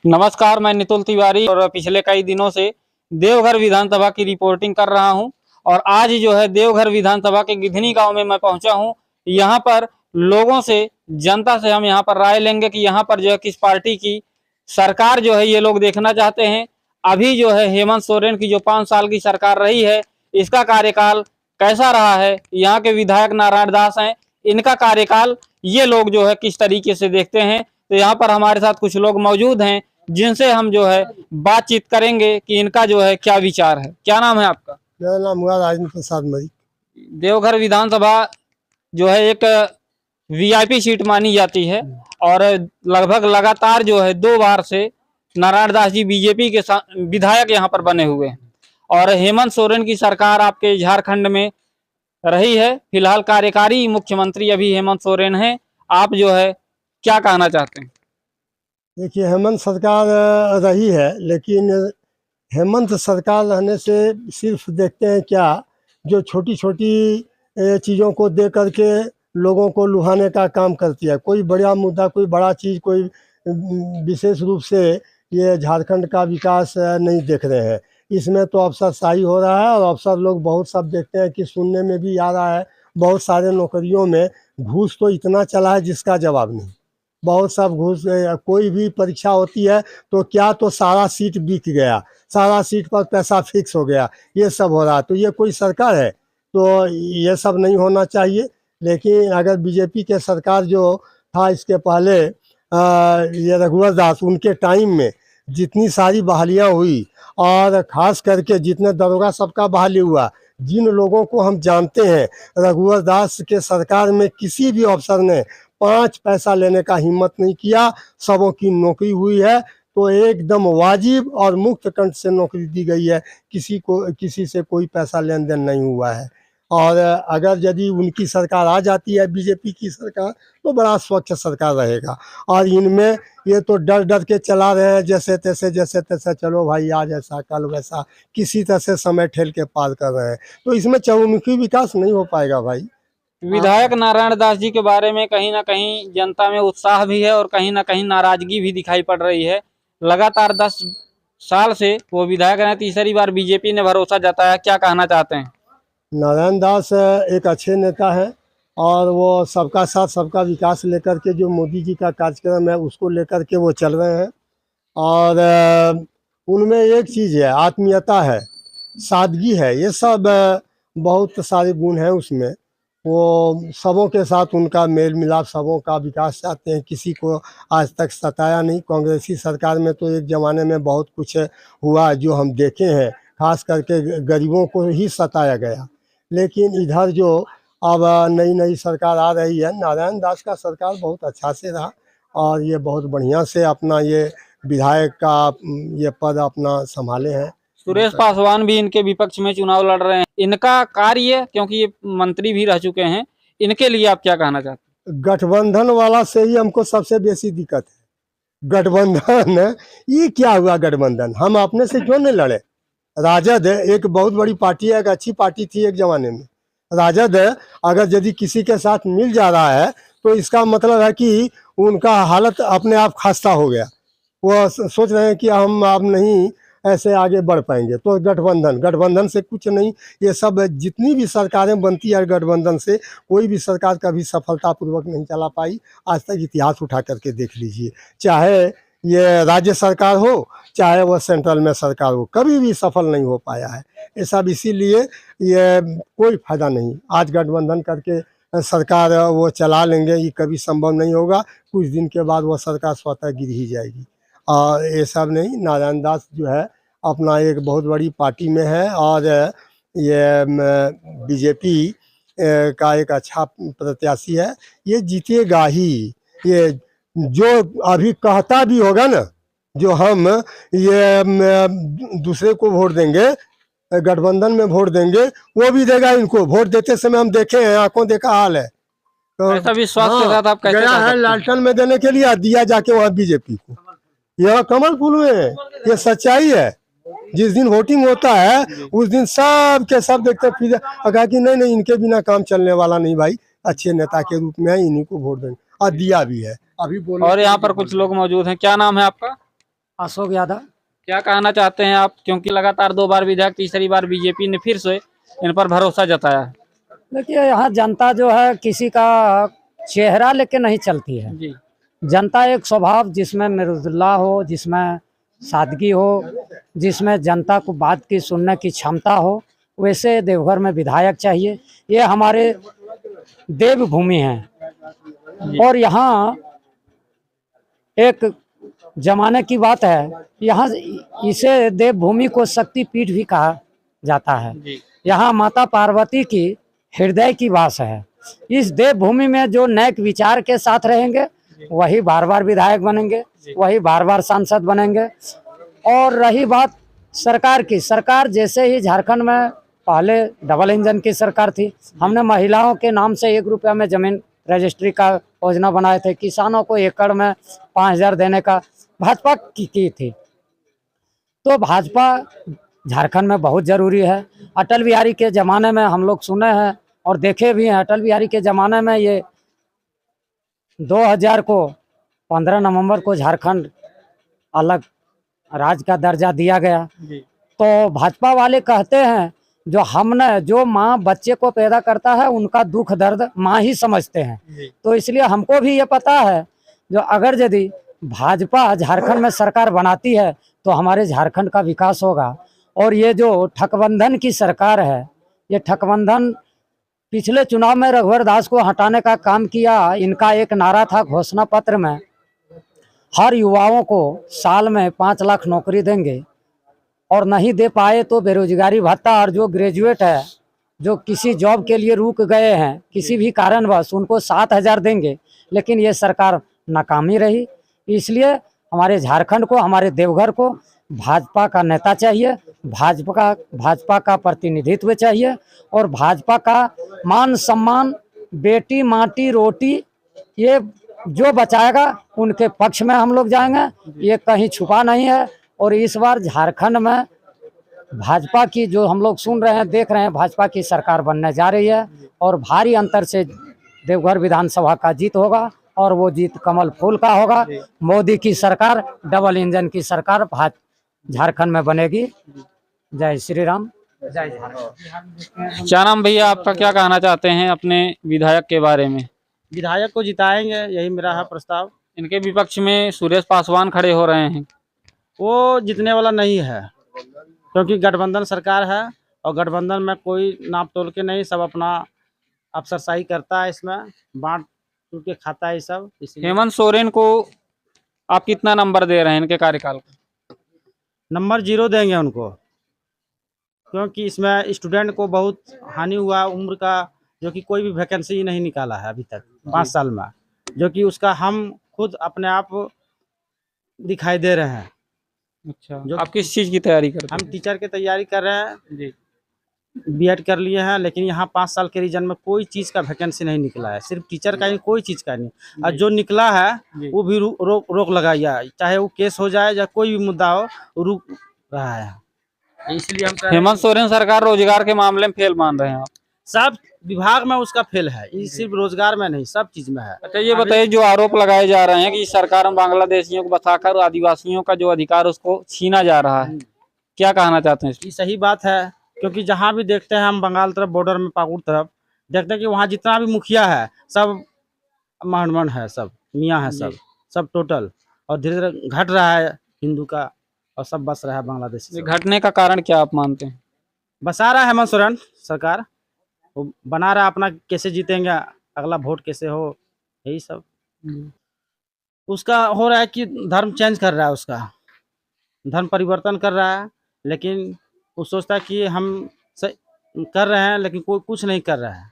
नमस्कार, मैं नितुल तिवारी और पिछले कई दिनों से देवघर विधानसभा की रिपोर्टिंग कर रहा हूं। और आज जो है देवघर विधानसभा के गिधनी गांव में मैं पहुंचा हूं। यहां पर लोगों से, जनता से हम यहां पर राय लेंगे कि यहां पर जो है किस पार्टी की सरकार जो है ये लोग देखना चाहते हैं। अभी जो है हेमंत सोरेन की जो 5 साल की सरकार रही है, इसका कार्यकाल कैसा रहा है। यहाँ के विधायक नारायण दास हैं, इनका कार्यकाल ये लोग जो है किस तरीके से देखते हैं। तो यहाँ पर हमारे साथ कुछ लोग मौजूद हैं जिनसे हम जो है बातचीत करेंगे कि इनका जो है क्या विचार है। क्या नाम है आपका? मेरा नाम हुआ राजेंद्र प्रसाद मरी। देवघर विधानसभा जो है एक वीआईपी सीट मानी जाती है और लगभग लगातार जो है 2 बार से नारायण दास जी बीजेपी के विधायक यहाँ पर बने हुए हैं। और हेमंत सोरेन की सरकार आपके झारखंड में रही है। फिलहाल कार्यकारी मुख्यमंत्री अभी हेमंत सोरेन है। आप जो है क्या कहना चाहते हैं? देखिए, हेमंत सरकार रही है, लेकिन हेमंत सरकार रहने से सिर्फ देखते हैं क्या, जो छोटी छोटी चीज़ों को दे करके लोगों को लुभाने का काम करती है। कोई बड़ा मुद्दा, कोई बड़ा चीज़, कोई विशेष रूप से ये झारखंड का विकास नहीं देख रहे हैं। इसमें तो अफसरशाही हो रहा है, और अफसर लोग बहुत सब देखते हैं कि सुनने में भी आ रहा है बहुत सारे नौकरियों में घूस तो इतना चला है जिसका जवाब नहीं। बहुत सब घूस, कोई भी परीक्षा होती है तो क्या, तो सारा सीट बिक गया, सारा सीट पर पैसा फिक्स हो गया, ये सब हो रहा। तो ये कोई सरकार है? तो ये सब नहीं होना चाहिए। लेकिन अगर बीजेपी के सरकार जो था इसके पहले, ये रघुवर दास, उनके टाइम में जितनी सारी बहालियाँ हुई, और ख़ास करके जितने दरोगा सबका बहाली हुआ, जिन लोगों को हम जानते हैं, रघुवर दास के सरकार में किसी भी अफसर ने 5 पैसा लेने का हिम्मत नहीं किया। सबों की नौकरी हुई है, तो एकदम वाजिब और मुक्त कंठ से नौकरी दी गई है। किसी से कोई पैसा लेन देन नहीं हुआ है। और अगर यदि उनकी सरकार आ जाती है, बीजेपी की सरकार, तो बड़ा स्वच्छ सरकार रहेगा। और इनमें ये तो डर डर के चला रहे हैं, जैसे तैसे चलो भाई, आज ऐसा कल वैसा, किसी तरह से समय ठेल के पार कर रहे हैं। तो इसमें चहुमुखी विकास नहीं हो पाएगा भाई। विधायक नारायण दास जी के बारे में कहीं ना कहीं जनता में उत्साह भी है और कहीं ना कहीं नाराजगी भी दिखाई पड़ रही है। लगातार 10 साल से वो विधायक हैं, तीसरी बार बीजेपी ने भरोसा जताया। क्या कहना चाहते हैं? नारायण दास एक अच्छे नेता है, और वो सबका साथ सबका विकास लेकर के, जो मोदी जी का कार्यक्रम है उसको लेकर के वो चल रहे हैं। और उनमें एक चीज़ है, आत्मीयता है, सादगी है, ये सब बहुत सारे गुण हैं उसमें। वो सबों के साथ उनका मेल मिलाप, सबों का विकास चाहते हैं, किसी को आज तक सताया नहीं। कांग्रेसी सरकार में तो एक ज़माने में बहुत कुछ हुआ जो हम देखे हैं, खास करके गरीबों को ही सताया गया। लेकिन इधर जो अब नई नई सरकार आ रही है, नारायण दास का सरकार बहुत अच्छा से रहा, और ये बहुत बढ़िया से अपना ये विधायक का ये पद अपना संभाले हैं। सुरेश पासवान भी इनके विपक्ष में चुनाव लड़ रहे हैं। इनका कार्य, क्योंकि ये मंत्री भी रह चुके हैं, इनके लिए आप क्या कहना चाहते हैं? गठबंधन वाला से ही हमको सबसे बेसी दिक्कत है। गठबंधन, ये क्या हुआ गठबंधन? हम अपने से क्यों नहीं लड़े? राजद एक बहुत बड़ी पार्टी है, एक अच्छी पार्टी थी एक जमाने में। राजद अगर यदि किसी के साथ मिल जा रहा है, तो इसका मतलब है कि उनका हालत अपने आप खस्ता हो गया। वो सोच रहे हैं कि हम अब नहीं ऐसे आगे बढ़ पाएंगे। तो गठबंधन से कुछ नहीं। ये सब जितनी भी सरकारें बनती है गठबंधन से, कोई भी सरकार कभी सफलतापूर्वक नहीं चला पाई आज तक। इतिहास उठा करके देख लीजिए, चाहे ये राज्य सरकार हो, चाहे वह सेंट्रल में सरकार हो, कभी भी सफल नहीं हो पाया है। ये सब इसीलिए ये कोई फायदा नहीं। आज गठबंधन करके सरकार वो चला लेंगे, ये कभी संभव नहीं होगा। कुछ दिन के बाद वो सरकार स्वतः गिर ही जाएगी। और ये सब नहीं, नारायण दास जो है अपना एक बहुत बड़ी पार्टी में है, और ये बीजेपी का एक अच्छा प्रत्याशी है, ये जीतेगा ही। ये जो अभी कहता भी होगा ना, जो हम ये दूसरे को वोट देंगे, गठबंधन में वोट देंगे, वो भी देगा इनको। वोट देते समय हम देखे हैं, आंखों देखा हाल है। तो ऐसा विश्वास के साथ आप कैसे गया कह है सकते हैं? लालटन में देने के लिए, दिया जाके वहाँ बीजेपी को। यह कमल फूल में, ये सच्चाई है। जिस दिन वोटिंग होता है उस दिन सब के सब देखते फिर कहा कि नहीं इनके बिना काम चलने वाला नहीं भाई, अच्छे नेता के रूप में इन्हीं को वोट देंगे, और दिया भी है। अभी बोलो। और यहाँ पर कुछ लोग मौजूद हैं। क्या नाम है आपका? अशोक यादव। क्या कहना चाहते हैं आप, क्योंकि लगातार 2 बार विधायक, तीसरी बार बीजेपी ने फिर से इन पर भरोसा जताया है? देखिए, यहाँ जनता जो है किसी का चेहरा लेके नहीं चलती है। जी जनता एक स्वभाव जिसमें मृदुला हो, जिसमें सादगी हो, जिसमें जनता को बात की सुनने की क्षमता हो, वैसे देवघर में विधायक चाहिए। ये हमारे देवभूमि है और यहाँ एक जमाने की बात है, यहाँ इसे देवभूमि को शक्तिपीठ भी कहा जाता है। जी यहाँ माता पार्वती की हृदय की वास है। इस देवभूमि में जो नैक विचार के साथ रहेंगे वही बार बार विधायक बनेंगे, वही बार बार सांसद बनेंगे। और रही बात सरकार की, सरकार जैसे ही झारखंड में पहले डबल इंजन की सरकार थी, हमने महिलाओं के नाम से 1 रुपया में जमीन रजिस्ट्री का योजना बनाए थे, किसानों को एकड़ में 5,000 देने का भाजपा की थी। तो भाजपा झारखंड में बहुत जरूरी है। अटल बिहारी के ज़माने में हम लोग सुने हैं और देखे भी हैं, अटल बिहारी के ज़माने में ये 2000 को 15 नवंबर को झारखंड अलग राज्य का दर्जा दिया गया। जी तो भाजपा वाले कहते हैं जो माँ बच्चे को पैदा करता है उनका दुख दर्द माँ ही समझते हैं। जी तो इसलिए हमको भी ये पता है जो अगर यदि भाजपा झारखंड में सरकार बनाती है तो हमारे झारखंड का विकास होगा। और ये जो ठकबंधन की सरकार है, ये ठकबंधन पिछले चुनाव में रघुवर दास को हटाने का काम किया। इनका एक नारा था घोषणा पत्र में, हर युवाओं को साल में 5 लाख नौकरी देंगे और नहीं दे पाए तो बेरोजगारी भत्ता, और जो ग्रेजुएट है जो किसी जॉब के लिए रुक गए हैं किसी भी कारणवश उनको 7,000 देंगे। लेकिन ये सरकार नाकामी रही। इसलिए हमारे झारखंड को, हमारे देवघर को भाजपा का नेता चाहिए, भाजपा का प्रतिनिधित्व चाहिए और भाजपा का मान सम्मान, बेटी माटी रोटी, ये जो बचाएगा उनके पक्ष में हम लोग जाएंगे। ये कहीं छुपा नहीं है। और इस बार झारखंड में भाजपा की जो हम लोग सुन रहे हैं, देख रहे हैं, भाजपा की सरकार बनने जा रही है और भारी अंतर से देवघर विधानसभा का जीत होगा और वो जीत कमल फूल का होगा। मोदी की सरकार, डबल इंजन की सरकार झारखंड में बनेगी। जय श्री राम, जय झारखंड। क्या नाम भैया आपका, क्या कहना चाहते हैं अपने विधायक के बारे में? विधायक को जिताएंगे, यही मेरा है प्रस्ताव। इनके विपक्ष में सुरेश पासवान खड़े हो रहे हैं। वो जीतने वाला नहीं है क्योंकि गठबंधन सरकार है और गठबंधन में कोई नाप तोल के नहीं, सब अपना अफसरशाही करता है, इसमें बांट टूट के खाता है ये सब। इसलिए हेमंत सोरेन को आप कितना नंबर दे रहे हैं इनके कार्यकाल को? नंबर 0 देंगे उनको, क्योंकि इसमें स्टूडेंट को बहुत हानि हुआ उम्र का, जो कि कोई भी वैकेंसी नहीं निकाला है अभी तक 5 साल में, जो कि उसका हम खुद अपने आप दिखाई दे रहे हैं। अच्छा, जो आप किस चीज की तैयारी करते हम हैं? टीचर की तैयारी कर रहे हैं, जी बीएड कर लिए हैं, लेकिन यहाँ 5 साल के रीजन में कोई चीज़ का वैकेंसी नहीं निकला है, सिर्फ टीचर का ही, कोई चीज़ का नहीं। और जो निकला है जी। वो भी रोक लगाई है, चाहे वो केस हो जाए या कोई भी मुद्दा हो, वो रुक रहा है। इसलिए हम कह रहे हैं, हेमंत सोरेन सरकार रोजगार के मामले में फेल मान रहे हैं आप? सब विभाग में उसका फेल है, ये सिर्फ रोजगार में नहीं, सब चीज में है। अच्छा, ये बताइए, जो आरोप लगाए जा रहे हैं कि सरकार में बांग्लादेशियों को बसाकर आदिवासियों का जो अधिकार उसको छीना जा रहा है, क्या कहना चाहते हैं? ये सही बात है, क्योंकि जहाँ भी देखते हैं हम, बंगाल तरफ बॉर्डर में पाकुड़ तरफ देखते हैं कि वहाँ जितना भी मुखिया है सब महनमन है, सब मियाँ है, सब टोटल, और धीरे धीरे घट रहा है हिंदू का और सब बस रहा है बांग्लादेश। ये घटने का कारण क्या आप मानते हैं? बसा रहा है हेमंत सोरेन सरकार, वो बना रहा है अपना, कैसे जीतेंगे, अगला वोट कैसे हो, यही सब उसका हो रहा है कि धर्म चेंज कर रहा है, उसका धर्म परिवर्तन कर रहा है। लेकिन वो सोचता है कि हम कर रहे हैं, लेकिन कोई कुछ नहीं कर रहा है।